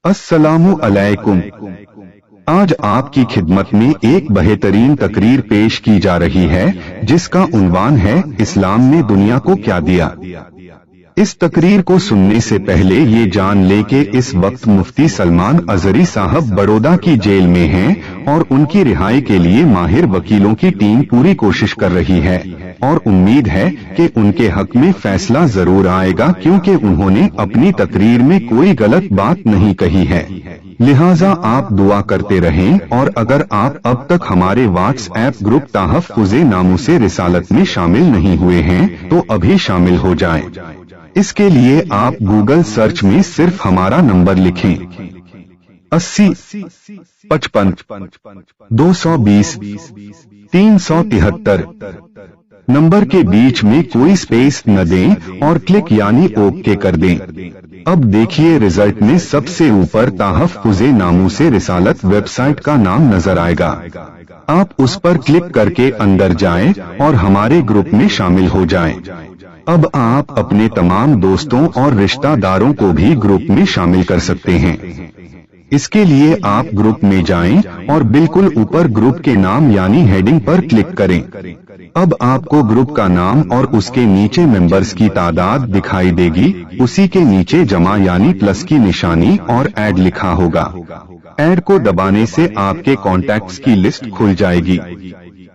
السلام علیکم۔ آج آپ کی خدمت میں ایک بہترین تقریر پیش کی جا رہی ہے جس کا عنوان ہے اسلام نے دنیا کو کیا دیا۔ اس تقریر کو سننے سے پہلے یہ جان لے کہ اس وقت مفتی سلمان ازہری صاحب بڑودہ کی جیل میں ہیں اور ان کی رہائی کے لیے ماہر وکیلوں کی ٹیم پوری کوشش کر رہی ہے اور امید ہے کہ ان کے حق میں فیصلہ ضرور آئے گا، کیونکہ انہوں نے اپنی تقریر میں کوئی غلط بات نہیں کہی ہے۔ لہٰذا آپ دعا کرتے رہیں، اور اگر آپ اب تک ہمارے واٹس ایپ گروپ تحفظ ناموس رسالت میں شامل نہیں ہوئے ہیں تو ابھی شامل ہو جائیں۔ اس کے لیے آپ گوگل سرچ میں صرف ہمارا نمبر لکھیں 80 55 220 373۔ نمبر کے بیچ میں کوئی سپیس نہ دیں اور کلک یعنی اوکے کر دیں۔ اب دیکھیے رزلٹ میں سب سے اوپر تحفظ ناموس رسالت ویب سائٹ کا نام نظر آئے گا۔ آپ اس پر کلک کر کے اندر جائیں اور ہمارے گروپ میں شامل ہو جائیں۔ اب آپ اپنے تمام دوستوں اور رشتہ داروں کو بھی گروپ میں شامل کر سکتے ہیں۔ اس کے لیے آپ گروپ میں جائیں اور بالکل اوپر گروپ کے نام یعنی ہیڈنگ پر کلک کریں۔ اب آپ کو گروپ کا نام اور اس کے نیچے ممبرز کی تعداد دکھائی دے گی، اسی کے نیچے جمع یعنی پلس کی نشانی اور ایڈ لکھا ہوگا۔ ایڈ کو دبانے سے آپ کے کانٹیکٹس کی لسٹ کھل جائے گی۔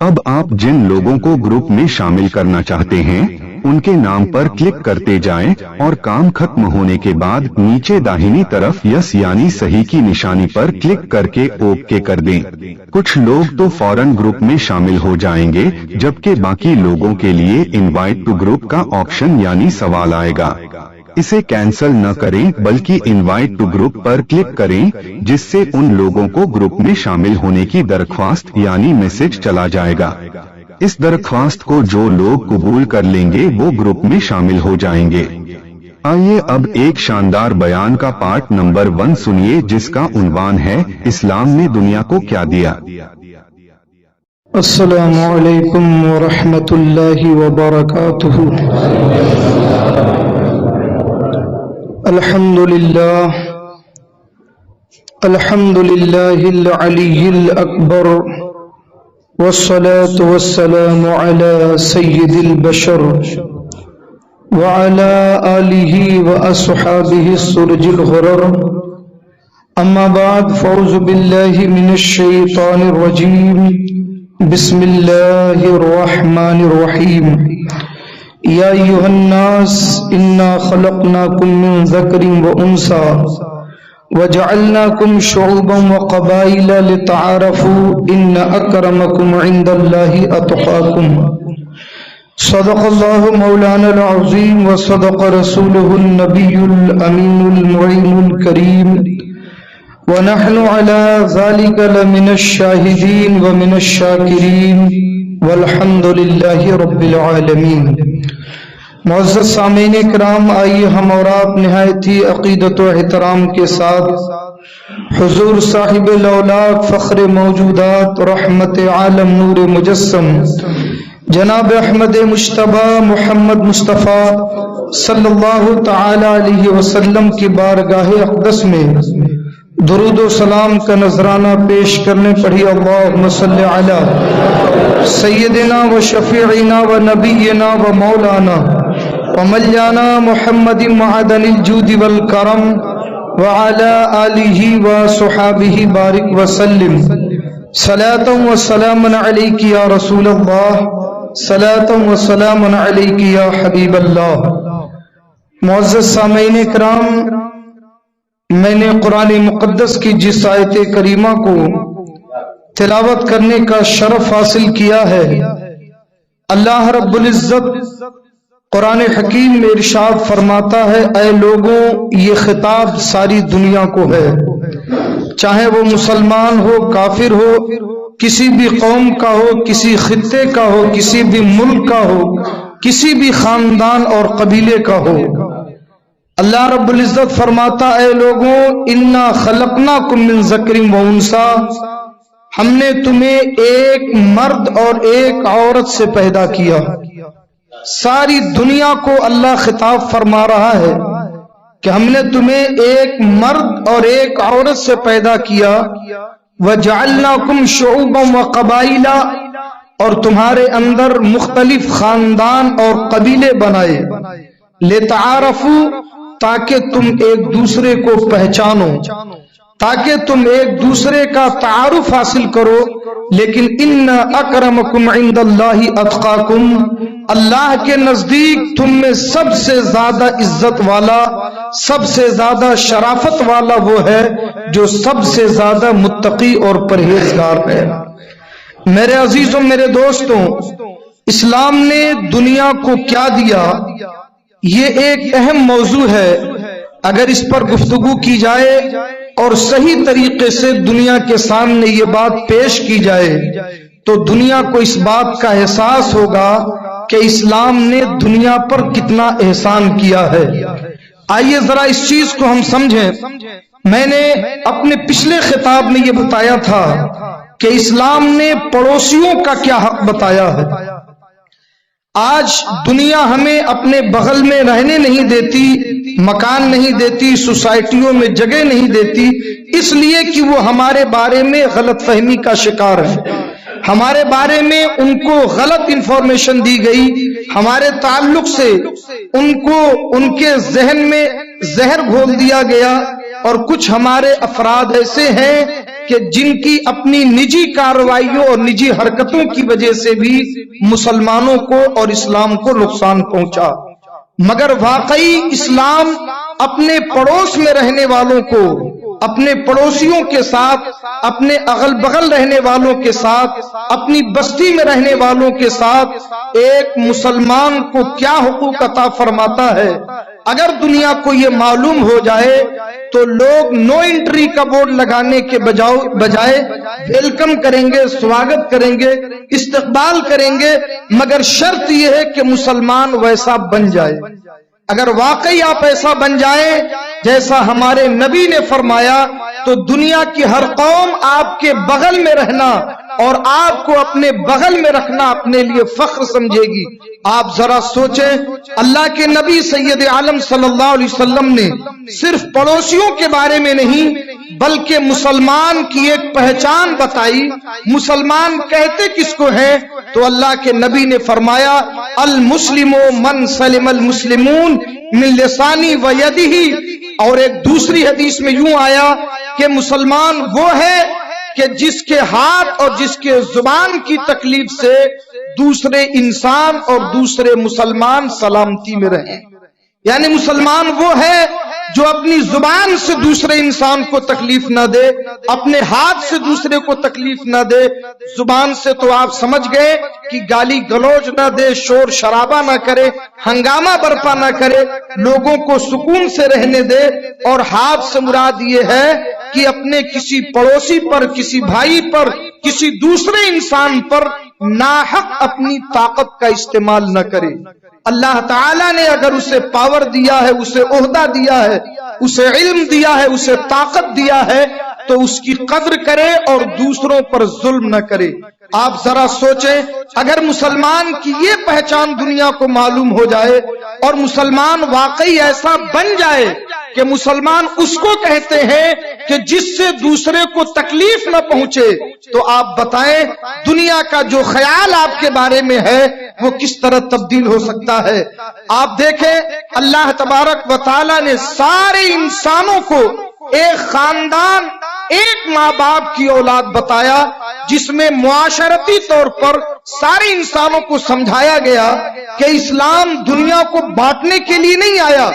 اب آپ جن لوگوں کو گروپ میں شامل کرنا چاہتے ہیں ان کے نام پر کلک کرتے جائیں اور کام ختم ہونے کے بعد نیچے داہنی طرف یس یعنی صحیح کی نشانی پر کلک کر کے اوکے کر دیں۔ کچھ لوگ تو فوراً گروپ میں شامل ہو جائیں گے، جبکہ باقی لوگوں کے لیے انوائٹ ٹو گروپ کا آپشن یعنی سوال آئے گا۔ اسے کینسل نہ کریں بلکہ انوائٹ ٹو گروپ پر کلک کریں، جس سے ان لوگوں کو گروپ میں شامل ہونے کی درخواست یعنی میسج چلا جائے گا۔ اس درخواست کو جو لوگ قبول کر لیں گے وہ گروپ میں شامل ہو جائیں گے۔ آئیے اب ایک شاندار بیان کا پارٹ نمبر 1 سنیے جس کا عنوان ہے اسلام نے دنیا کو کیا دیا۔ السلام علیکم ورحمۃ اللہ وبرکاتہ۔ الحمد للہ العلی الاکبر والصلاة والسلام على سید البشر وعلى آلہ واصحابہ السرج الغرر، اما بعد فاعوذ باللہ من الشیطان الرجیم، بسم اللہ الرحمن الرحیم۔ یا ایھا الناس انا خلقناکم من ذکر وانثی وجعلناکم شعوبا وقبائل لتعارفوا ان اکرمکم عند اللہ اتقاکم۔ صدق اللہ مولانا العظیم وصدق رسولہ النبی الامین المعین الکریم، ونحن على ذلك لمن الشاہدین ومن الشاکرین والحمد للہ رب العالمین۔ معزز سامعین کرام، آئیے ہم اور آپ نہایت ہی عقیدت و احترام کے ساتھ حضور صاحب الاولاق فخر موجودات رحمت عالم نور مجسم جناب احمد مجتبی محمد مصطفیٰ صلی اللہ تعالی علیہ وسلم کی بارگاہ اقدس میں درود و سلام کا نذرانہ پیش کرنے پڑھی۔ اللہم صلی علی سیدنا و شفیعنا و نبینا و مولانا ومولانا محمد معدن الجود والکرم وعلى آلہ وصحابہ بارک وسلم۔ صلاۃ و سلام علیک یا رسول اللہ، صلاۃ و سلام علیک یا حبیب اللہ۔ معزز سامعین کرام، میں نے قرآن مقدس کی جس آیت کریمہ کو تلاوت کرنے کا شرف حاصل کیا ہے، اللہ رب العزت قرآن حکیم میں ارشاد فرماتا ہے، اے لوگوں، یہ خطاب ساری دنیا کو ہے، چاہے وہ مسلمان ہو، کافر ہو، کسی بھی قوم کا ہو، کسی خطے کا ہو، کسی بھی ملک کا ہو، کسی بھی خاندان اور قبیلے کا ہو۔ اللہ رب العزت فرماتا، اے لوگوں، انا خلقناکم من ذکر و انثی، ہم نے تمہیں ایک مرد اور ایک عورت سے پیدا کیا۔ ساری دنیا کو اللہ خطاب فرما رہا ہے کہ ہم نے تمہیں ایک مرد اور ایک عورت سے پیدا کیا، وَجَعَلْنَاكُمْ شُعُوبًا وَقَبَائِلَ، اور تمہارے اندر مختلف خاندان اور قبیلے بنائے، لِتَعَارَفُوا، تاکہ تم ایک دوسرے کو پہچانو، تاکہ تم ایک دوسرے کا تعارف حاصل کرو، لیکن ان اکرمکم عند اللہ اتقاکم، اللہ کے نزدیک تم میں سب سے زیادہ عزت والا، سب سے زیادہ شرافت والا وہ ہے جو سب سے زیادہ متقی اور پرہیزگار ہے۔ میرے عزیزوں، میرے دوستوں، اسلام نے دنیا کو کیا دیا، یہ ایک اہم موضوع ہے۔ اگر اس پر گفتگو کی جائے اور صحیح طریقے سے دنیا کے سامنے یہ بات پیش کی جائے تو دنیا کو اس بات کا احساس ہوگا کہ اسلام نے دنیا پر کتنا احسان کیا ہے۔ آئیے ذرا اس چیز کو ہم سمجھیں۔ میں نے اپنے پچھلے خطاب میں یہ بتایا تھا کہ اسلام نے پڑوسیوں کا کیا حق بتایا ہے۔ آج دنیا ہمیں اپنے بغل میں رہنے نہیں دیتی، مکان نہیں دیتی، سوسائٹیوں میں جگہ نہیں دیتی، اس لیے کہ وہ ہمارے بارے میں غلط فہمی کا شکار ہے، ہمارے بارے میں ان کو غلط انفارمیشن دی گئی، ہمارے تعلق سے ان کو ان کے ذہن میں زہر گھول دیا گیا، اور کچھ ہمارے افراد ایسے ہیں کہ جن کی اپنی نجی کارروائیوں اور نجی حرکتوں کی وجہ سے بھی مسلمانوں کو اور اسلام کو نقصان پہنچا۔ مگر واقعی اسلام اپنے پڑوس میں رہنے والوں کو، اپنے پڑوسیوں کے ساتھ، اپنے اغل بغل رہنے والوں کے ساتھ، اپنی بستی میں رہنے والوں کے ساتھ ایک مسلمان کو کیا حقوق عطا فرماتا ہے۔ اگر دنیا کو یہ معلوم ہو جائے تو لوگ نو انٹری کا بورڈ لگانے کے بجائے ویلکم کریں گے، سواگت کریں گے، استقبال کریں گے، مگر شرط یہ ہے کہ مسلمان ویسا بن جائے۔ اگر واقعی آپ ایسا بن جائیں جیسا ہمارے نبی نے فرمایا تو دنیا کی ہر قوم آپ کے بغل میں رہنا اور آپ کو اپنے بغل میں رکھنا اپنے لیے فخر سمجھے گی۔ آپ ذرا سوچیں، اللہ کے نبی سید عالم صلی اللہ علیہ وسلم نے صرف پڑوسیوں کے بارے میں نہیں بلکہ مسلمان کی ایک پہچان بتائی۔ مسلمان کہتے کس کو ہیں؟ تو اللہ کے نبی نے فرمایا المسلم من سلم المسلمون من لسانی و یدہ، اور ایک دوسری حدیث میں یوں آیا کہ مسلمان وہ ہے کہ جس کے ہاتھ اور جس کے زبان کی تکلیف سے دوسرے انسان اور دوسرے مسلمان سلامتی میں رہیں۔ یعنی مسلمان وہ ہے جو اپنی زبان سے دوسرے انسان کو تکلیف نہ دے، اپنے ہاتھ سے دوسرے کو تکلیف نہ دے۔ زبان سے تو آپ سمجھ گئے کہ گالی گلوچ نہ دے، شور شرابہ نہ کرے، ہنگامہ برپا نہ کرے، لوگوں کو سکون سے رہنے دے۔ اور ہاتھ سے مراد یہ ہے کہ اپنے کسی پڑوسی پر، کسی بھائی پر، کسی دوسرے انسان پر ناحق اپنی طاقت کا استعمال نہ کرے۔ اللہ تعالیٰ نے اگر اسے پاور دیا ہے، اسے عہدہ دیا ہے، اسے علم دیا ہے، اسے طاقت دیا ہے تو اس کی قدر کرے اور دوسروں پر ظلم نہ کرے۔ آپ ذرا سوچیں، اگر مسلمان کی یہ پہچان دنیا کو معلوم ہو جائے اور مسلمان واقعی ایسا بن جائے کہ مسلمان اس کو کہتے ہیں کہ جس سے دوسرے کو تکلیف نہ پہنچے، تو آپ بتائیں دنیا کا جو خیال آپ کے بارے میں ہے وہ کس طرح تبدیل ہو سکتا ہے۔ آپ دیکھیں اللہ تبارک و تعالی نے سارے انسانوں کو ایک خاندان، ایک ماں باپ کی اولاد بتایا، جس میں معاشرتی طور پر سارے انسانوں کو سمجھایا گیا کہ اسلام دنیا کو بانٹنے کے لیے نہیں آیا،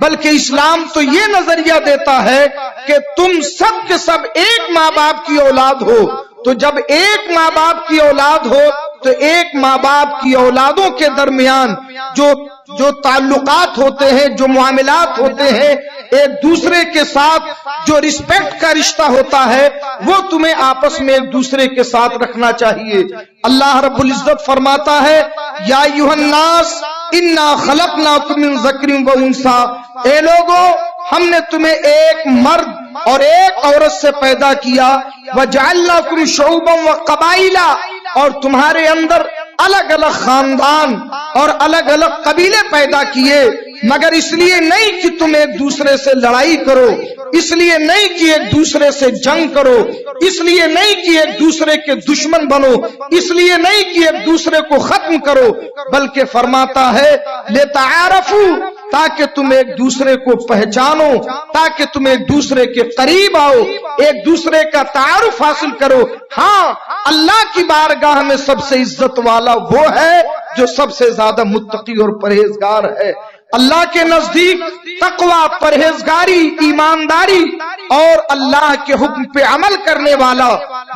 بلکہ اسلام تو یہ نظریہ دیتا ہے کہ تم سب کے سب ایک ماں باپ کی اولاد ہو۔ تو جب ایک ماں باپ کی اولاد ہو تو ایک ماں باپ کی اولادوں کے درمیان جو تعلقات ہوتے ہیں، جو معاملات ہوتے ہیں، ایک دوسرے کے ساتھ جو رسپیکٹ کا رشتہ ہوتا ہے، وہ تمہیں آپس میں ایک دوسرے کے ساتھ رکھنا چاہیے۔ اللہ رب العزت فرماتا ہے یا ایھا الناس انا خلقناکم من ذکر و انثی، اے لوگو ہم نے تمہیں ایک مرد اور ایک عورت سے پیدا کیا، وجعلناکم شعوبا وقبائل، اور تمہارے اندر الگ الگ خاندان اور الگ الگ قبیلے پیدا کیے، مگر اس لیے نہیں کہ تم ایک دوسرے سے لڑائی کرو، اس لیے نہیں کہ ایک دوسرے سے جنگ کرو، اس لیے نہیں کہ ایک دوسرے کے دشمن بنو، اس لیے نہیں کہ ایک دوسرے کو ختم کرو، بلکہ فرماتا ہے لِتَعَارَفُوا، تاکہ تم ایک دوسرے کو پہچانو، تاکہ تم ایک دوسرے کے قریب آؤ، ایک دوسرے کا تعارف حاصل کرو۔ ہاں، اللہ کی بارگاہ میں سب سے عزت والا وہ ہے جو سب سے زیادہ متقی اور پرہیزگار ہے۔ اللہ کے نزدیک تقوی، پرہیزگاری، ایمانداری اور اللہ کے حکم پہ عمل کرنے والا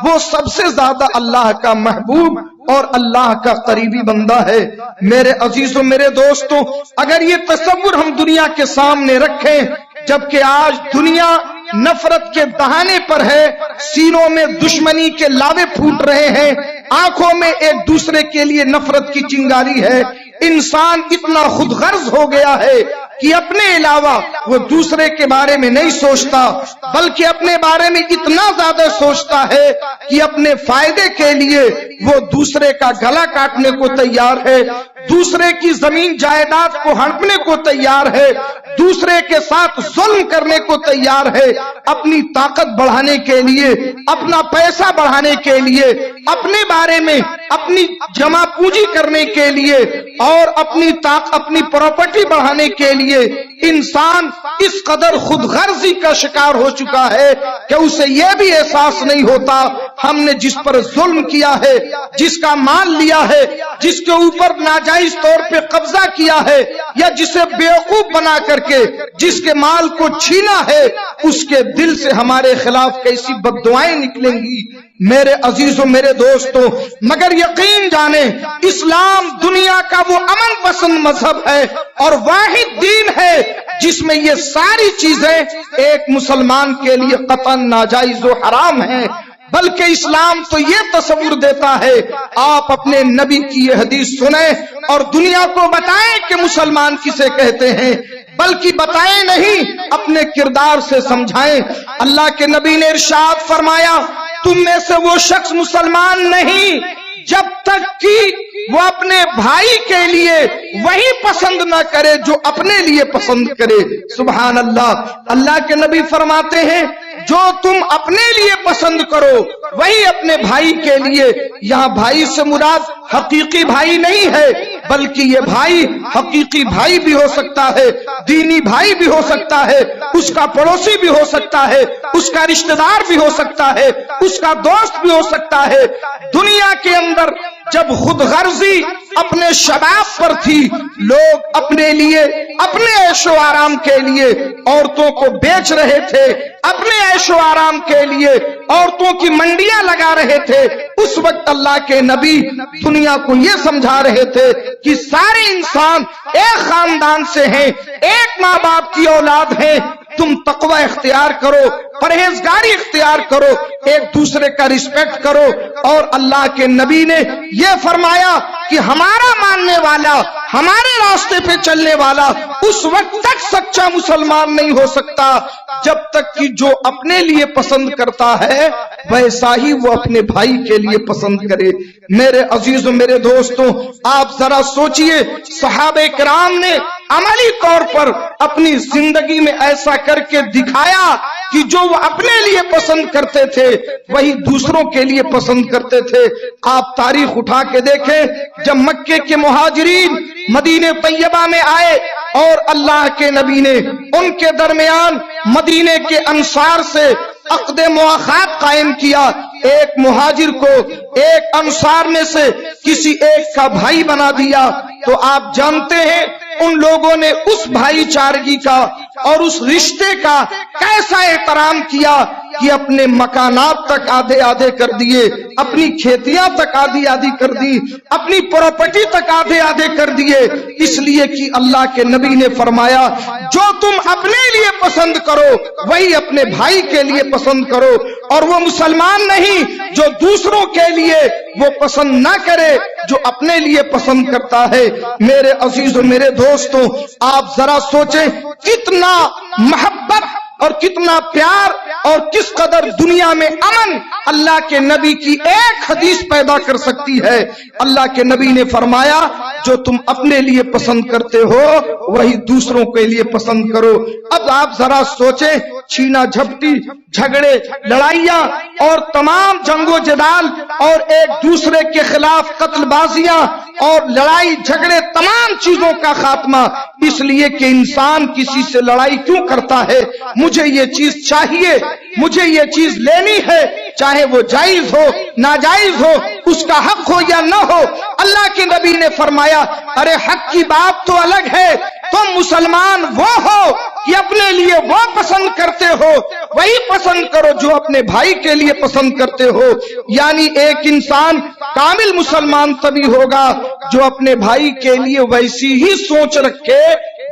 وہ سب سے زیادہ اللہ کا محبوب اور اللہ کا قریبی بندہ ہے۔ میرے عزیزوں، میرے دوستوں، اگر یہ تصور ہم دنیا کے سامنے رکھیں، جبکہ آج دنیا نفرت کے دہانے پر ہے، سینوں میں دشمنی کے لاوے پھوٹ رہے ہیں، آنکھوں میں ایک دوسرے کے لیے نفرت کی چنگاری ہے، انسان اتنا خود غرض ہو گیا ہے کہ اپنے علاوہ وہ دوسرے کے بارے میں نہیں سوچتا، بلکہ اپنے بارے میں اتنا زیادہ سوچتا ہے کہ اپنے فائدے کے لیے وہ دوسرے کا گلا کاٹنے کو تیار ہے، دوسرے کی زمین جائیداد کو ہڑپنے کو تیار ہے، دوسرے کے ساتھ ظلم کرنے کو تیار ہے، اپنی طاقت بڑھانے کے لیے، اپنا پیسہ بڑھانے کے لیے، اپنے بارے میں اپنی جمع پونجی کرنے کے لیے اور اپنی پراپرٹی بڑھانے کے لیے انسان اس قدر خود غرضی کا شکار ہو چکا ہے کہ اسے یہ بھی احساس نہیں ہوتا ہم نے جس پر ظلم کیا ہے، جس کا مال لیا ہے، جس کے اوپر ناجائز طور پہ قبضہ کیا ہے، یا جسے بیوقوف بنا کر کے جس کے مال کو چھینا ہے، اس کے دل سے ہمارے خلاف کیسی بددعائیں نکلیں گی۔ میرے عزیزوں، میرے دوستوں، مگر یقین جانیں اسلام دنیا کا وہ امن پسند مذہب ہے اور واحد دین ہے جس میں یہ ساری چیزیں ایک مسلمان کے لیے قطعاً ناجائز و حرام ہیں، بلکہ اسلام تو یہ تصور دیتا ہے، آپ اپنے نبی کی یہ حدیث سنیں اور دنیا کو بتائیں کہ مسلمان کسے کہتے ہیں، بلکہ بتائیں نہیں، اپنے کردار سے سمجھائیں۔ اللہ کے نبی نے ارشاد فرمایا، تم میں سے وہ شخص مسلمان نہیں جب تک کہ وہ اپنے بھائی کے لیے وہی پسند نہ کرے جو اپنے لیے پسند کرے۔ سبحان اللہ۔ اللہ کے نبی فرماتے ہیں جو تم اپنے لیے پسند کرو وہی اپنے بھائی کے لیے، یہاں بھائی سے مراد حقیقی بھائی نہیں ہے، بلکہ یہ بھائی حقیقی بھائی بھی ہو سکتا ہے، دینی بھائی بھی ہو سکتا ہے، اس کا پڑوسی بھی ہو سکتا ہے، اس کا رشتہ دار بھی ہو سکتا ہے، اس کا دوست بھی ہو سکتا ہے۔ دنیا کے اندر جب خود غرضی اپنے شباب پر تھی، لوگ اپنے لیے، اپنے عیش و آرام کے لیے عورتوں کو بیچ رہے تھے، اپنے عیش و آرام کے لیے عورتوں کی منڈیاں لگا رہے تھے، اس وقت اللہ کے نبی دنیا کو یہ سمجھا رہے تھے کہ سارے انسان ایک خاندان سے ہیں، ایک ماں باپ کی اولاد ہیں، تم تقوی اختیار کرو، پرہیزگاری اختیار کرو، ایک دوسرے کا رسپیکٹ کرو۔ اور اللہ کے نبی نے یہ فرمایا کہ ہمارا ماننے والا، ہمارے راستے پہ چلنے والا اس وقت تک سچا مسلمان نہیں ہو سکتا جب تک کہ جو اپنے لیے پسند کرتا ہے ویسا ہی وہ اپنے بھائی کے لیے پسند کرے۔ میرے عزیزوں، میرے دوستوں، آپ ذرا سوچئے صحابہ کرام نے عملی طور پر اپنی زندگی میں ایسا کر کے دکھایا کہ جو وہ اپنے لیے پسند کرتے تھے وہی دوسروں کے لیے پسند کرتے تھے۔ آپ تاریخ اٹھا کے دیکھیں، جب مکے کے مہاجرین مدینہ طیبہ میں آئے اور اللہ کے نبی نے ان کے درمیان مدینے کے انصار سے عقد مواخات قائم کیا، ایک مہاجر کو ایک انصار میں سے کسی ایک کا بھائی بنا دیا، تو آپ جانتے ہیں ان لوگوں نے اس بھائی چارگی کا اور اس رشتے کا کیسا احترام کیا کہ اپنے مکانات تک آدھے آدھے کر دیے، اپنی کھیتیاں تک آدھی آدھی کر دی، اپنی پراپرٹی تک آدھے آدھے کر دیے، اس لیے کہ اللہ کے نبی نے فرمایا جو تم اپنے لیے پسند کرو وہی اپنے بھائی کے لیے پسند کرو، اور وہ مسلمان نہیں جو دوسروں کے لیے وہ پسند نہ کرے جو اپنے لیے پسند کرتا ہے۔ میرے عزیزوں، میرے دوستوں، آپ ذرا سوچیں کتنا محبت اور کتنا پیار اور کس قدر دنیا میں امن اللہ کے نبی کی ایک حدیث پیدا کر سکتی ہے۔ اللہ کے نبی نے فرمایا جو تم اپنے لیے پسند کرتے ہو وہی دوسروں کے لیے پسند کرو۔ اب آپ ذرا سوچیں، چھینا جھپٹی، جھگڑے، لڑائیاں اور تمام جنگ و جدال اور ایک دوسرے کے خلاف قتل بازیاں اور لڑائی جھگڑے، تمام چیزوں کا خاتمہ اس لیے کہ انسان کسی سے لڑائی کیوں کرتا ہے؟ مجھے یہ چیز چاہیے، مجھے یہ چیز لینی ہے، چاہے وہ جائز ہو ناجائز ہو، اس کا حق ہو یا نہ ہو۔ اللہ کے نبی نے فرمایا ارے حق کی بات تو الگ ہے، تم مسلمان وہ ہو کہ اپنے لیے وہ پسند کرتے ہو وہی پسند کرو جو اپنے بھائی کے لیے پسند کرتے ہو۔ یعنی ایک انسان کامل مسلمان تبھی ہوگا جو اپنے بھائی کے لیے ویسی ہی سوچ رکھے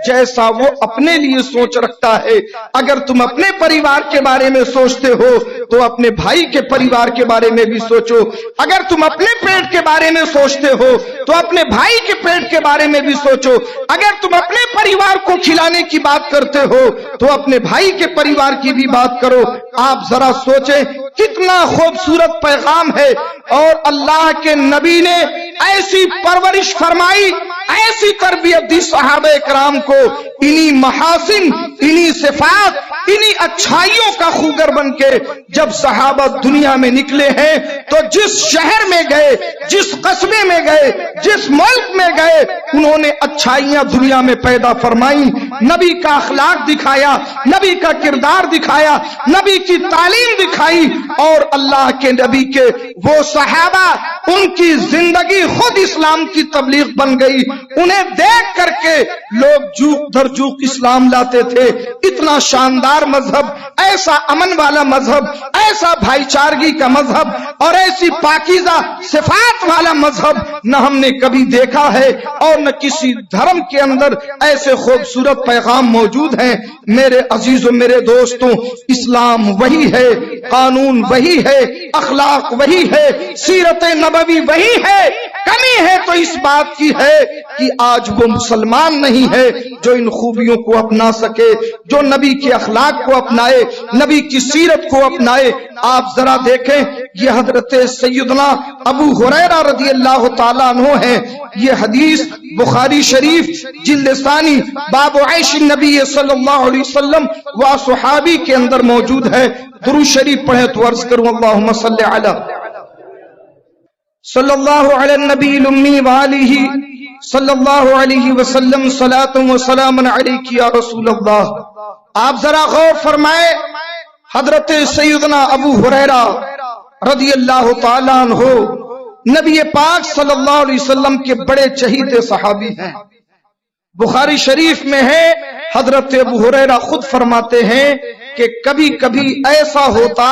جیسا وہ اپنے لیے سوچ رکھتا ہے۔ اگر تم اپنے پریوار کے بارے میں سوچتے ہو تو اپنے بھائی کے پریوار کے بارے میں بھی سوچو، اگر تم اپنے پیٹ کے بارے میں سوچتے ہو تو اپنے بھائی کے پیٹ کے بارے میں بھی سوچو، اگر تم اپنے پریوار کو کھلانے کی بات کرتے ہو تو اپنے بھائی کے پریوار کی بھی بات کرو۔ آپ ذرا سوچیں کتنا خوبصورت پیغام ہے، اور اللہ کے نبی نے ایسی پرورش فرمائی، ایسی تربیت دی صحابہ کرام کو، انہی محاسن، انہی صفات، انہی اچھائیوں کا خوگر بن کے جب صحابہ دنیا میں نکلے ہیں تو جس شہر میں گئے، جس قصبے میں گئے، جس ملک میں گئے، انہوں نے اچھائیاں دنیا میں پیدا فرمائیں، نبی کا اخلاق دکھایا، نبی کا کردار دکھایا، نبی کی تعلیم دکھائی، اور اللہ کے نبی کے وہ صحابہ ان کی زندگی خود اسلام کی تبلیغ بن گئی۔ انہیں دیکھ کر کے لوگ جوک در جوک اسلام لاتے تھے۔ اتنا شاندار مذہب، ایسا امن والا مذہب، ایسا بھائی چارگی کا مذہب اور ایسی پاکیزہ صفات والا مذہب نہ ہم نے کبھی دیکھا ہے اور نہ کسی دھرم کے اندر ایسے خوبصورت پیغام موجود ہیں۔ میرے عزیزوں، میرے دوستوں، اسلام وہی ہے، قانون وہی ہے، اخلاق وہی ہے، سیرت نبوی وہی ہے۔ کمی ہے تو اس بات کی ہے کہ آج وہ مسلمان نہیں ہے جو ان خوبیوں کو اپنا سکے، جو نبی کے اخلاق کو اپنائے، نبی کی سیرت کو اپنائے۔ آپ ذرا دیکھیں، یہ حضرت سیدنا ابو ہریرہ رضی اللہ تعالیٰ عنہ ہیں۔ یہ حدیث بخاری شریف جلد ثانی باب عیش النبی صلی اللہ علیہ وسلم و صحابی کے اندر موجود ہے۔ درود شریف پڑھیں تو عرض کروں اللہم صلی اللہ علی النبی الامی وآلہ صلی اللہ علیہ وسلم صلاۃ و سلام علیک یا رسول اللہ۔ آپ ذرا غور فرمائے، حضرت سیدنا ابو ہریرہ رضی اللہ تعالیٰ عنہ نبی پاک صلی اللہ علیہ وسلم کے بڑے چہیتے صحابی ہیں۔ بخاری شریف میں ہے، حضرت ابو ہریرہ خود فرماتے ہیں کہ کبھی کبھی ایسا ہوتا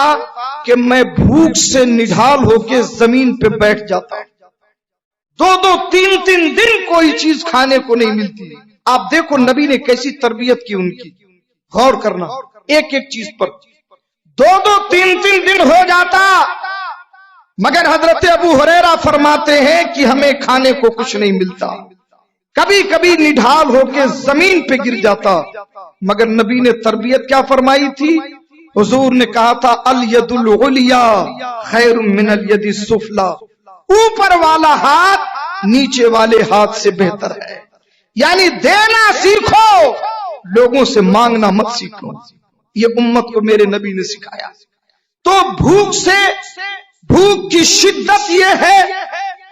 کہ میں بھوک سے نڈھال ہو کے زمین پہ بیٹھ جاتا، دو تین دن کوئی چیز کھانے کو نہیں ملتی۔ آپ دیکھو نبی نے کیسی تربیت کی ان کی، غور کرنا ایک ایک چیز پر۔ دو تین دن ہو جاتا مگر حضرت ابو ہریرہ فرماتے ہیں کہ ہمیں کھانے کو کچھ نہیں ملتا، کبھی کبھی نڈھال ہو کے زمین پہ گر جاتا، مگر نبی نے تربیت کیا فرمائی تھی؟ حضور نے کہا تھا الید العلیا خیر من الید السفلی، اوپر والا ہاتھ نیچے والے ہاتھ سے بہتر ہے۔ یعنی دینا سیکھو، لوگوں سے مانگنا مت سیکھو۔ یہ امت کو میرے نبی نے سکھایا۔ تو بھوک کی شدت یہ ہے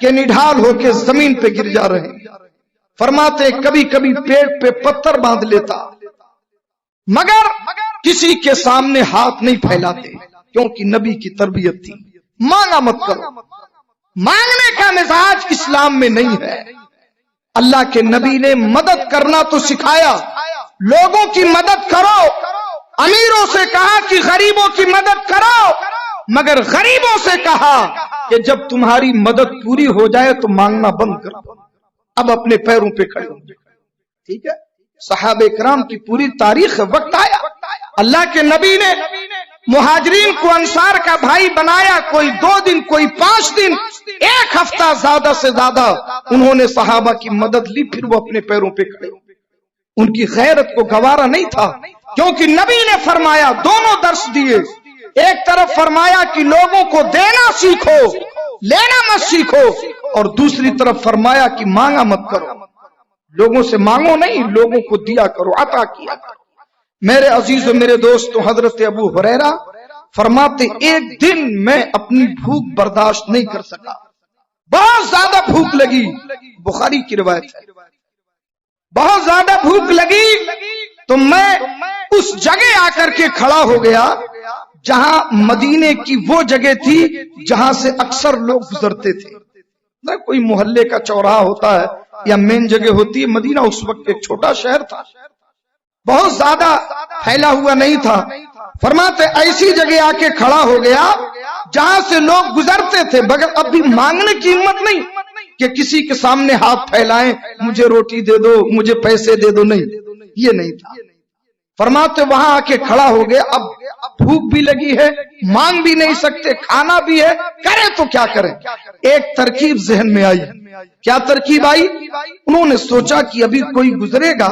کہ نڈھال ہو کے زمین پہ گر جا رہے ہیں۔ فرماتے کبھی کبھی پیٹ پہ پتھر باندھ لیتا مگر کسی کے سامنے ہاتھ نہیں پھیلاتے، کیونکہ نبی کی تربیت تھی مانگا مت کرو۔ مانگنے کا مزاج اسلام میں نہیں ہے۔ اللہ کے نبی نے مدد کرنا تو سکھایا، لوگوں کی مدد کرو، امیروں سے کہا کہ غریبوں کی مدد کرو، مگر غریبوں سے کہا کہ جب تمہاری مدد پوری ہو جائے تو مانگنا بند کرو، اب اپنے پیروں پہ کھڑے ہو۔ ٹھیک ہے، صحابہ کرام کی پوری تاریخ ہے، وقت آیا اللہ کے نبی نے مہاجرین کو انصار کا بھائی بنایا، کوئی 2 دن، کوئی 5 دن، 1 ہفتہ زیادہ سے زیادہ انہوں نے صحابہ کی مدد لی، پھر وہ اپنے پیروں پہ کھڑے۔ ان کی غیرت کو گوارا نہیں تھا کیونکہ نبی نے فرمایا، دونوں درس دیے، ایک طرف فرمایا کہ لوگوں کو دینا سیکھو، لینا مت سیکھو، اور دوسری طرف فرمایا کہ مانگا مت کرو، لوگوں سے مانگو نہیں، لوگوں کو دیا کرو، عطا کیا کرو۔ میرے عزیز و میرے دوستو، حضرت ابو ہریرہ فرماتے ایک دن میں اپنی بھوک برداشت نہیں کر سکا، بہت زیادہ بھوک لگی، بخاری کی روایت ہے، بہت زیادہ بھوک لگی تو میں اس جگہ آ کر کے کھڑا ہو گیا جہاں مدینے کی وہ جگہ تھی جہاں سے اکثر لوگ گزرتے تھے، نہ کوئی محلے کا چوراہا ہوتا ہے یا مین جگہ ہوتی ہے، مدینہ اس وقت ایک چھوٹا شہر تھا، بہت زیادہ پھیلا ہوا نہیں تھا۔ فرماتے ایسی جگہ آ کے کھڑا ہو گیا جہاں سے لوگ گزرتے تھے، مگر اب بھی مانگنے کی ہمت نہیں کہ کسی کے سامنے ہاتھ پھیلائیں، مجھے روٹی دے دو، مجھے پیسے دے دو، نہیں، یہ نہیں تھا۔ فرماتے وہاں آ کے کھڑا ہو گیا، اب بھوک بھی لگی ہے، مانگ بھی نہیں سکتے، کھانا بھی ہے، کرے تو کیا کریں؟ ایک ترکیب ذہن میں آئی۔ کیا ترکیب آئی؟ انہوں نے سوچا کہ ابھی کوئی گزرے گا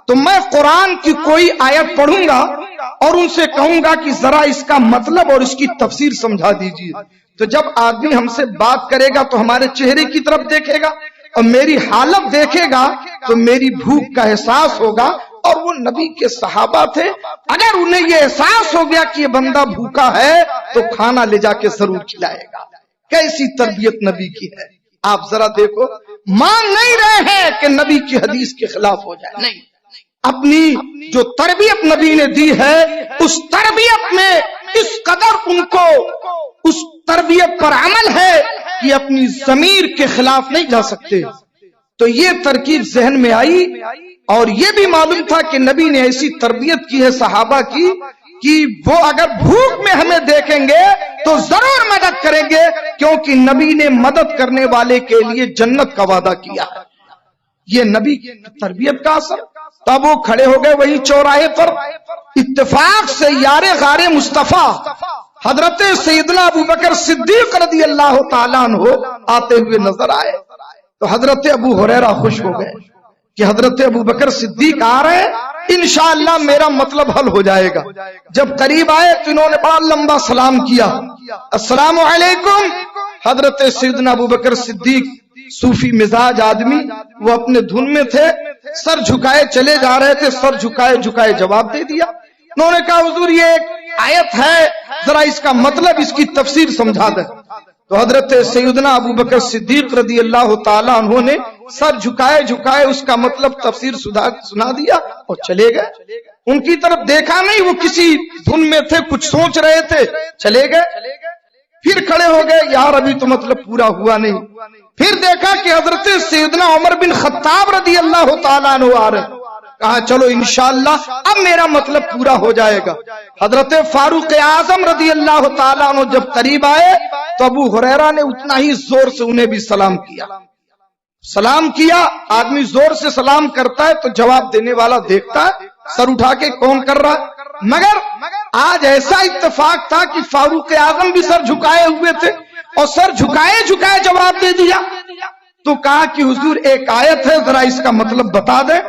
تو میں قرآن کی کوئی آیت پڑھوں گا اور ان سے کہوں گا کہ ذرا اس کا مطلب اور اس کی تفسیر سمجھا دیجیے، تو جب آدمی ہم سے بات کرے گا تو ہمارے چہرے کی طرف دیکھے گا اور میری حالت دیکھے گا تو میری بھوک کا احساس ہوگا، اور وہ نبی کے صحابہ تھے، اگر انہیں یہ احساس ہو گیا کہ یہ بندہ بھوکا ہے تو کھانا لے جا کے ضرور کھلائے گا۔ کیسی تربیت نبی کی ہے، آپ ذرا دیکھو، مان نہیں رہے ہیں کہ نبی کی حدیث کے خلاف ہو جائے، نہیں، اپنی جو تربیت نبی نے دی ہے اس تربیت میں اس قدر ان کو اس تربیت پر عمل ہے کہ اپنی ضمیر کے خلاف نہیں جا سکتے۔ تو یہ ترکیب ذہن میں آئی، اور یہ بھی معلوم تھا کہ نبی نے ایسی تربیت کی ہے صحابہ کی کہ وہ اگر بھوک میں ہمیں دیکھیں گے تو ضرور مدد کریں گے، کیونکہ نبی نے مدد کرنے والے کے لیے جنت کا وعدہ کیا ہے۔ یہ نبی کی تربیت کا اثر۔ تب وہ کھڑے ہو گئے وہی چوراہے پر، اتفاق سے یار غار مصطفیٰ حضرت سیدنا ابو بکر صدیق رضی اللہ تعالیٰ عنہ آتے ہوئے نظر آئے، تو حضرت ابو ہریرہ خوش ہو گئے کہ حضرت ابو بکر صدیق آ رہے ہیں، انشاءاللہ میرا مطلب حل ہو جائے گا۔ جب قریب آئے تو انہوں نے بڑا لمبا سلام کیا، السلام علیکم۔ حضرت سیدنا ابو بکر صدیق صوفی مزاج آدمی، وہ اپنے دھن میں تھے، سر جھکائے چلے جا رہے تھے، سر جھکائے جھکائے جواب دے دیا۔ انہوں نے کہا حضور یہ ایک آیت ہے، ذرا اس کا مطلب اس کی تفسیر سمجھا دیں۔ تو حضرت سیدنا ابو بکر صدیق رضی اللہ تعالیٰ عنہ نے سر جھکائے جھکائے اس کا مطلب تفسیر سنا دیا اور چلے گئے۔ ان کی طرف دیکھا نہیں، وہ کسی دھن میں تھے، کچھ سوچ رہے تھے، چلے گئے۔ پھر کھڑے ہو گئے، یار ابھی تو مطلب پورا ہوا نہیں۔ پھر دیکھا کہ حضرت سیدنا عمر بن خطاب رضی اللہ تعالیٰ عنہ آ رہے، کہا چلو انشاءاللہ اب میرا مطلب پورا ہو جائے گا۔ حضرت فاروق اعظم رضی اللہ تعالیٰ عنہ جب قریب آئے تو ابو ہریرہ نے اتنا ہی زور سے انہیں بھی سلام کیا۔ سلام کیا، آدمی زور سے سلام کرتا ہے تو جواب دینے والا دیکھتا ہے سر اٹھا کے کون کر رہا ہے، مگر آج ایسا اتفاق تھا کہ فاروق اعظم بھی سر جھکائے ہوئے تھے اور سر جھکائے جھکائے جواب دے دیا۔ تو کہا کہ حضور ایک آیت ہے، ذرا اس کا مطلب بتا دیں۔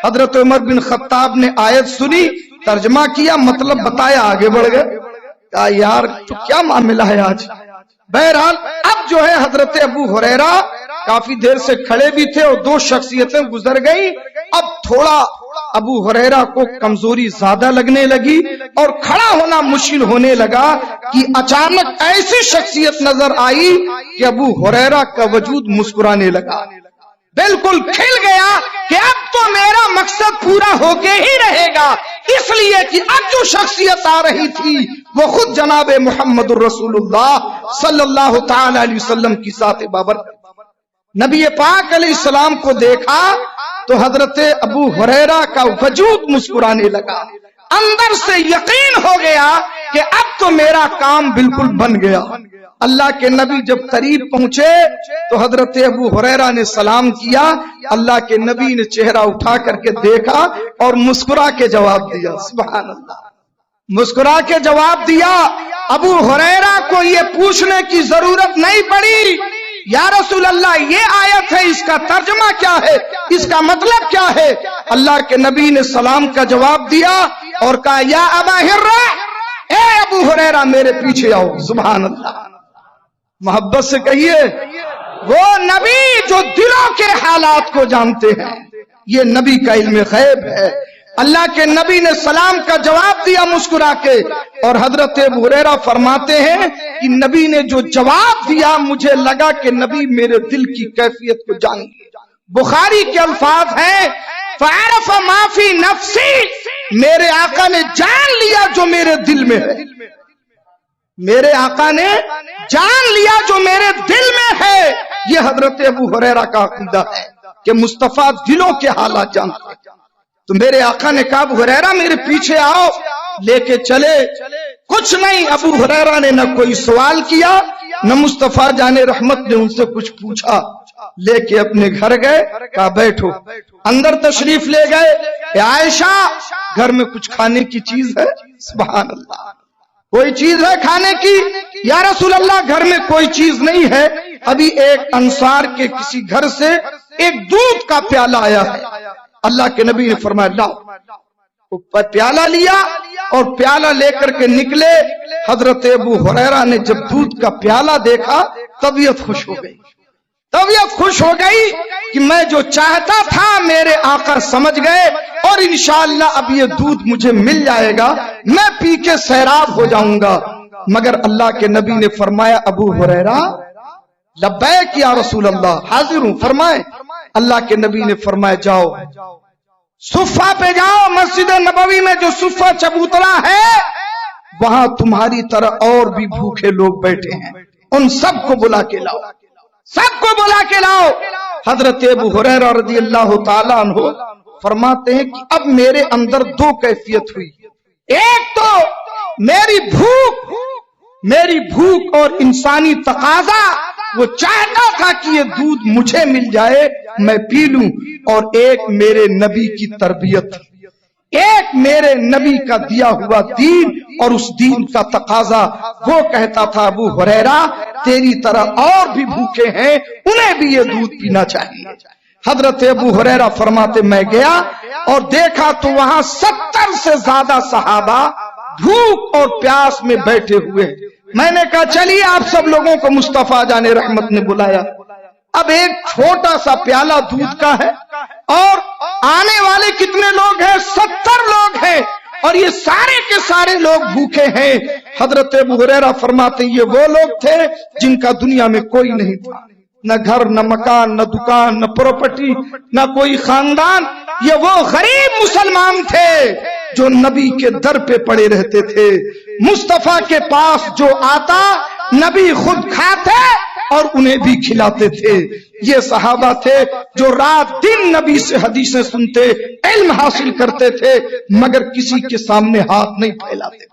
حضرت عمر بن خطاب نے آیت سنی، ترجمہ کیا، مطلب بتایا، آگے بڑھ گئے۔ کہا یار تو کیا معاملہ ہے آج؟ بہرحال اب جو ہے حضرت ابو ہریرہ کافی دیر سے کھڑے بھی تھے اور دو شخصیتیں گزر گئی، اب تھوڑا ابو ہریرہ کو کمزوری زیادہ لگنے لگی اور کھڑا ہونا مشکل ہونے لگا کہ اچانک ایسی شخصیت نظر آئی کہ ابو ہریرہ کا وجود مسکرانے لگا، بالکل کھل گیا کہ اب تو میرا مقصد پورا ہو کے ہی رہے گا، اس لیے کہ اب جو شخصیت آ رہی تھی وہ خود جناب محمد الرسول اللہ صلی اللہ تعالی علیہ وسلم کی ذات بابرکت۔ نبی پاک علیہ السلام کو دیکھا تو حضرت ابو ہریرہ کا وجود مسکرانے لگا، اندر سے یقین ہو گیا کہ اب تو میرا کام بالکل بن گیا۔ اللہ کے نبی جب قریب پہنچے تو حضرت ابو ہریرہ نے سلام کیا، اللہ کے نبی نے چہرہ اٹھا کر کے دیکھا اور مسکرا کے جواب دیا، سبحان اللہ، مسکرا کے جواب دیا۔ ابو ہریرہ کو یہ پوچھنے کی ضرورت نہیں پڑی یا رسول اللہ یہ آیت ہے، اس کا ترجمہ کیا ہے، اس کا مطلب کیا ہے؟ اللہ کے نبی نے سلام کا جواب دیا اور کہا یا ابا ہرہ، اے ابو ہریرہ میرے پیچھے آؤ۔ سبحان اللہ، محبت سے کہیے وہ نبی جو دلوں کے حالات کو جانتے ہیں، یہ نبی کا علم غیب ہے۔ اللہ کے نبی نے سلام کا جواب دیا مسکرا کے، اور حضرت ابو ہریرہ فرماتے ہیں کہ نبی نے جو جواب دیا مجھے لگا کہ نبی میرے دل کی کیفیت کو جان گئے۔ بخاری کے الفاظ ہیں فَعَرَفَ مَا فِي نَفْسِي، میرے آقا نے جان لیا جو میرے دل میں ہے، میرے آقا نے جان لیا جو میرے دل میں ہے۔ یہ حضرت ابو ہریرہ کا عقیدہ ہے کہ مصطفیٰ دلوں کے حالات جانتے ہیں۔ تو میرے آقا نے کہا ابو ہریرہ میرے پیچھے آؤ، لے کے چلے۔ کچھ نہیں، ابو ہریرہ نے نہ کوئی سوال کیا، نہ مصطفیٰ جان رحمت نے ان سے کچھ پوچھا، لے کے اپنے گھر گئے، کہا بیٹھو۔ اندر تشریف لے گئے، اے عائشہ گھر میں کچھ کھانے کی چیز ہے؟ سبحان اللہ، کوئی چیز ہے کھانے کی؟ یا رسول اللہ گھر میں کوئی چیز نہیں ہے، ابھی ایک انصار کے کسی گھر سے ایک دودھ کا پیالہ آیا ہے۔ اللہ کے نبی نے فرمایا لاؤ، پیالہ لیا اور پیالہ لے کر کے نکلے۔ حضرت ابو ہریرہ نے جب دودھ کا پیالہ دیکھا طبیعت خوش ہو گئی، طبیعت خوش ہو گئی کہ میں جو چاہتا تھا میرے آقا سمجھ گئے، اور انشاءاللہ اب یہ دودھ مجھے مل جائے گا، میں پی کے سیراب ہو جاؤں گا۔ مگر اللہ کے نبی نے فرمایا ابو ہریرہ لبیک یا رسول اللہ، حاضر ہوں، فرمائے۔ اللہ کے نبی نے فرمایا جاؤ صفہ پہ جاؤ، مسجد نبوی میں جو صفہ چبوترا ہے وہاں تمہاری طرح اور بھی بھوکے لوگ بیٹھے ہیں، ان سب کو بلا کے لاؤ، سب کو بلا کے لاؤ۔ حضرت ابو ہریرہ رضی اللہ تعالیٰ عنہ فرماتے ہیں کہ اب میرے اندر دو کیفیت ہوئی، ایک تو میری بھوک اور انسانی تقاضا، وہ چاہتا تھا کہ یہ دودھ مجھے مل جائے میں پی لوں، اور ایک میرے نبی کی تربیت، ایک میرے نبی کا دیا ہوا دین اور اس دین کا تقاضا۔ وہ کہتا تھا ابو ہریرہ تیری طرح اور بھی بھوکے ہیں، انہیں بھی یہ دودھ پینا چاہیے۔ حضرت ابو ہریرہ فرماتے میں گیا اور دیکھا تو وہاں 70 سے زیادہ صحابہ بھوک اور پیاس میں بیٹھے ہوئے۔ میں نے کہا چلیے آپ سب لوگوں کو مصطفیٰ جان رحمت نے بلایا، اب ایک چھوٹا سا پیالہ دودھ کا ہے، اور آنے والے کتنے لوگ ہیں؟ 70 لوگ ہیں، اور یہ سارے کے سارے لوگ بھوکے ہیں۔ حضرت ابو ہریرہ فرماتے یہ وہ لوگ تھے جن کا دنیا میں کوئی نہیں تھا، نہ گھر، نہ مکان، نہ دکان، نہ پراپرٹی، نہ کوئی خاندان۔ یہ وہ غریب مسلمان تھے جو نبی کے در پہ پڑے رہتے تھے، مصطفیٰ کے پاس جو آتا نبی خود کھاتے اور انہیں بھی کھلاتے تھے۔ یہ صحابہ تھے جو رات دن نبی سے حدیثیں سنتے، علم حاصل کرتے تھے، مگر کسی کے سامنے ہاتھ نہیں پھیلاتے تھے۔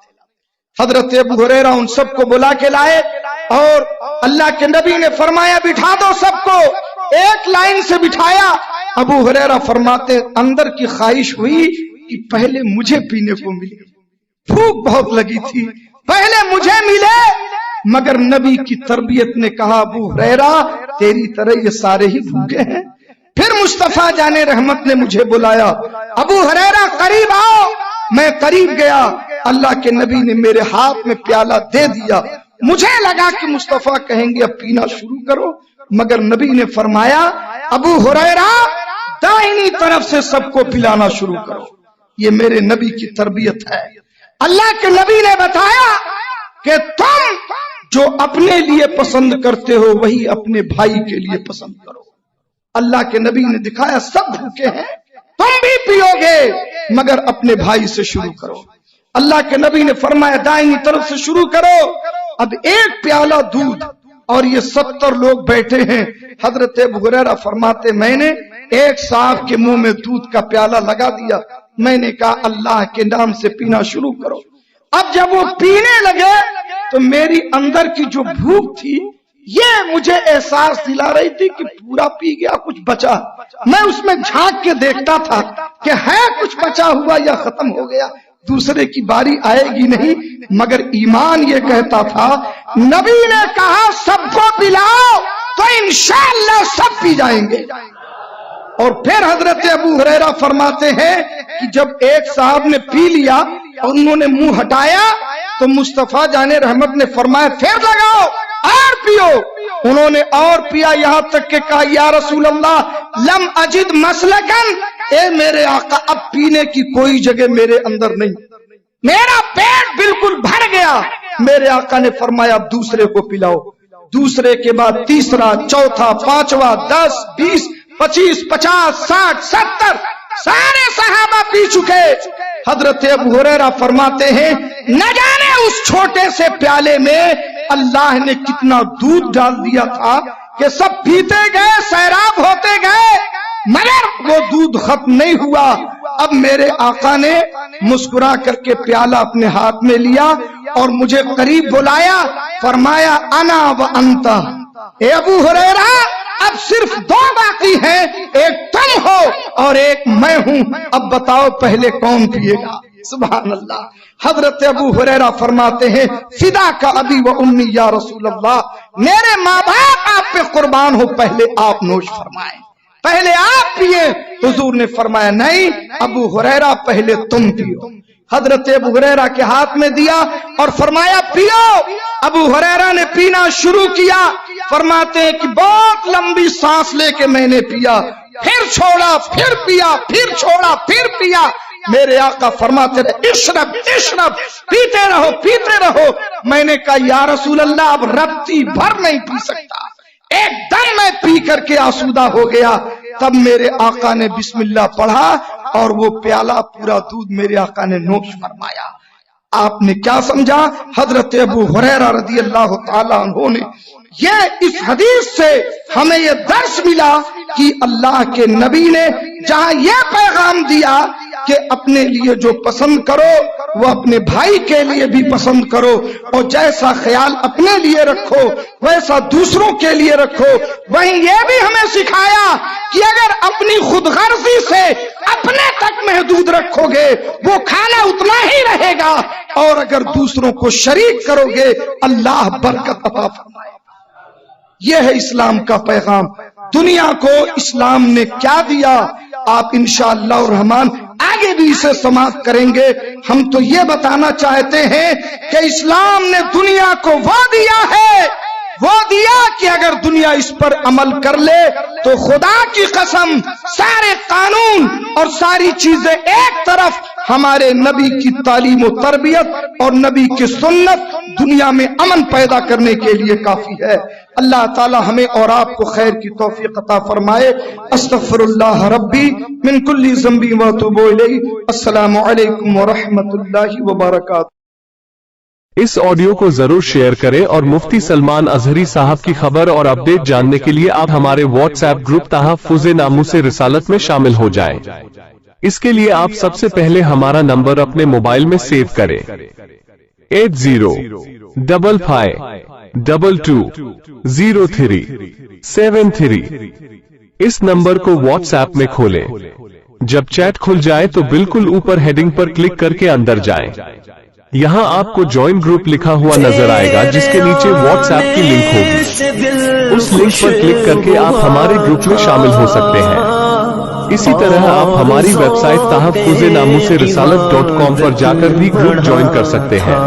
حضرت ابو ہریرہ ان سب کو بلا کے لائے، اور اللہ کے نبی نے فرمایا بٹھا دو سب کو، ایک لائن سے بٹھایا۔ ابو ہریرہ فرماتے اندر کی خواہش ہوئی کہ پہلے مجھے پینے کو ملے، بھوک بہت لگی تھی، پہلے مجھے ملے، مگر نبی کی تربیت نے کہا ابو ہریرہ تیری طرح یہ سارے ہی بھوکے ہیں۔ پھر مصطفیٰ جان رحمت نے مجھے بلایا، ابو ہریرہ قریب آؤ۔ میں قریب گیا، اللہ کے نبی نے میرے ہاتھ میں پیالہ دے دیا۔ مجھے لگا کہ مصطفیٰ کہیں گے اب پینا شروع کرو، مگر نبی نے فرمایا ابو ہریرہ دائنی طرف سے سب کو پلانا شروع کرو۔ یہ میرے نبی کی تربیت ہے۔ اللہ کے نبی نے بتایا کہ تم جو اپنے لیے پسند کرتے ہو وہی اپنے بھائی کے لیے پسند کرو۔ اللہ کے نبی نے دکھایا سب بھوکے ہیں، تم بھی پیو گے مگر اپنے بھائی سے شروع کرو۔ اللہ کے نبی نے فرمایا دائنی طرف سے شروع کرو۔ اب ایک پیالہ دودھ اور یہ 70 لوگ بیٹھے ہیں۔ حضرت ابو ہریرہ فرماتے میں نے ایک صاحب کے منہ میں دودھ کا پیالہ لگا دیا، میں نے کہا اللہ کے نام سے پینا شروع کرو۔ اب جب وہ پینے لگے تو میری اندر کی جو بھوک تھی یہ مجھے احساس دلا رہی تھی کہ پورا پی گیا کچھ بچا۔ میں اس میں جھانک کے دیکھتا تھا کہ ہے کچھ بچا ہوا یا ختم ہو گیا، دوسرے کی باری آئے گی نہیں، مگر ایمان یہ کہتا تھا نبی نے کہا سب کو پلاؤ تو انشاءاللہ سب پی جائیں گے، اور پھر حضرت ابو ہریرہ فرماتے ہیں کہ جب ایک صاحب نے پی لیا اور انہوں نے منہ ہٹایا تو مصطفیٰ جان رحمت نے فرمایا پھر لگاؤ اور پیو. انہوں نے اور پیا یہاں تک کہ کہا یا رسول اللہ لم اجد مسلکن، اے میرے آقا اب پینے کی کوئی جگہ میرے اندر نہیں، میرا پیٹ بالکل بھر گیا. میرے آقا نے فرمایا اب دوسرے کو پلاؤ. دوسرے کے بعد تیسرا، چوتھا، پانچواں، 10، 20، 25، 50، 60، 70 سارے صحابہ پی چکے. حضرت ابو ہریرہ فرماتے ہیں نہ جانے اس چھوٹے سے پیالے میں اللہ نے کتنا دودھ ڈال دیا تھا کہ سب پیتے گئے، سیراب ہوتے گئے، مگر وہ دودھ ختم نہیں ہوا. اب میرے آقا نے مسکرا کر کے پیالہ اپنے ہاتھ میں لیا اور مجھے قریب بلایا، فرمایا انا و انت، اے ابو ہریرہ اب صرف 2 باقی ہیں، ایک تم ہو اور ایک میں ہوں، اب بتاؤ پہلے کون پیے گا؟ سبحان اللہ. حضرت ابو ہریرہ فرماتے ہیں فدا کا ابی و امی یا رسول اللہ، میرے ماں باپ آپ پہ قربان ہو، پہلے آپ نوش فرمائیں، پہلے آپ پیے. حضور نے فرمایا نہیں ابو ہریرہ پہلے تم پیو. حضرت ابو ہریرہ کے ہاتھ میں دیا اور فرمایا پیو. ابو ہریرہ نے پینا شروع کیا. فرماتے ہیں کہ بہت لمبی سانس لے کے میں نے پیا، پھر چھوڑا، پھر پیا، پھر چھوڑا، پھر پیا. میرے آقا فرماتے رہے اشرب اشرب، پیتے رہو پیتے رہو. میں نے کہا یا رسول اللہ اب رتی بھر نہیں پی سکتا، ایک دم میں پی کر کے آسودہ ہو گیا. تب میرے آقا نے بسم اللہ پڑھا اور وہ پیالہ پورا دودھ میرے آقا نے نوش فرمایا. آپ نے کیا سمجھا؟ حضرت ابو ہریرہ رضی اللہ تعالی عنہ نے یہ اس حدیث سے ہمیں یہ درس ملا کہ اللہ کے نبی نے جہاں یہ پیغام دیا کہ اپنے لیے جو پسند کرو وہ اپنے بھائی کے لیے بھی پسند کرو، اور جیسا خیال اپنے لیے رکھو ویسا دوسروں کے لیے رکھو. وہیں یہ بھی ہمیں سکھایا کہ اگر اپنی خود غرضی سے اپنے تک محدود رکھو گے وہ کھانا اتنا ہی رہے گا، اور اگر دوسروں کو شریک کرو گے اللہ برکت عطا فرمائے. یہ ہے اسلام کا پیغام. دنیا کو اسلام نے کیا دیا آپ انشاءاللہ الرحمن آگے بھی اسے سماعت کریں گے. ہم تو یہ بتانا چاہتے ہیں کہ اسلام نے دنیا کو وہ دیا ہے، وہ دیا کہ اگر دنیا اس پر عمل کر لے تو خدا کی قسم سارے قانون اور ساری چیزیں ایک طرف، ہمارے نبی کی تعلیم و تربیت اور نبی کی سنت دنیا میں امن پیدا کرنے کے لیے کافی ہے. اللہ تعالی ہمیں اور آپ کو خیر کی توفیق عطا فرمائے. استغفر اللہ ربی من کل ذنب و اتوب الیہ. السلام علیکم ورحمۃ اللہ وبرکاتہ. اس آڈیو کو ضرور شیئر کریں اور مفتی سلمان اظہری صاحب کی خبر اور اپڈیٹ جاننے کے لیے آپ ہمارے واٹس ایپ گروپ تحفظ ناموس رسالت میں شامل ہو جائیں. اس کے لیے آپ سب سے پہلے ہمارا نمبر اپنے موبائل میں سیو کریں 8055220373. اس نمبر کو واٹس ایپ میں کھولیں. جب چیٹ کھل جائے تو بالکل اوپر ہیڈنگ پر کلک کر کے اندر جائیں. یہاں آپ کو جوائن گروپ لکھا ہوا نظر آئے گا جس کے نیچے واٹس ایپ کی لنک ہوگی. اس لنک پر کلک کر کے آپ ہمارے گروپ میں شامل ہو سکتے ہیں. اسی طرح آپ ہماری ویب سائٹ تحفظ ناموس رسالت.com پر جا کر بھی گروپ جوائن کر سکتے ہیں.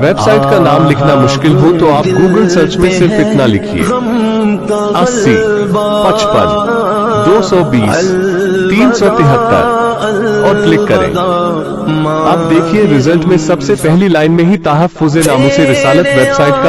ویب سائٹ کا نام لکھنا مشکل ہو تو آپ گوگل سرچ میں صرف اتنا لکھیے 80 55 220 373 اور کلک کریں. آپ دیکھیے رزلٹ میں سب سے پہلی لائن میں ہی تحفظ ناموس رسالت ویب سائٹ کا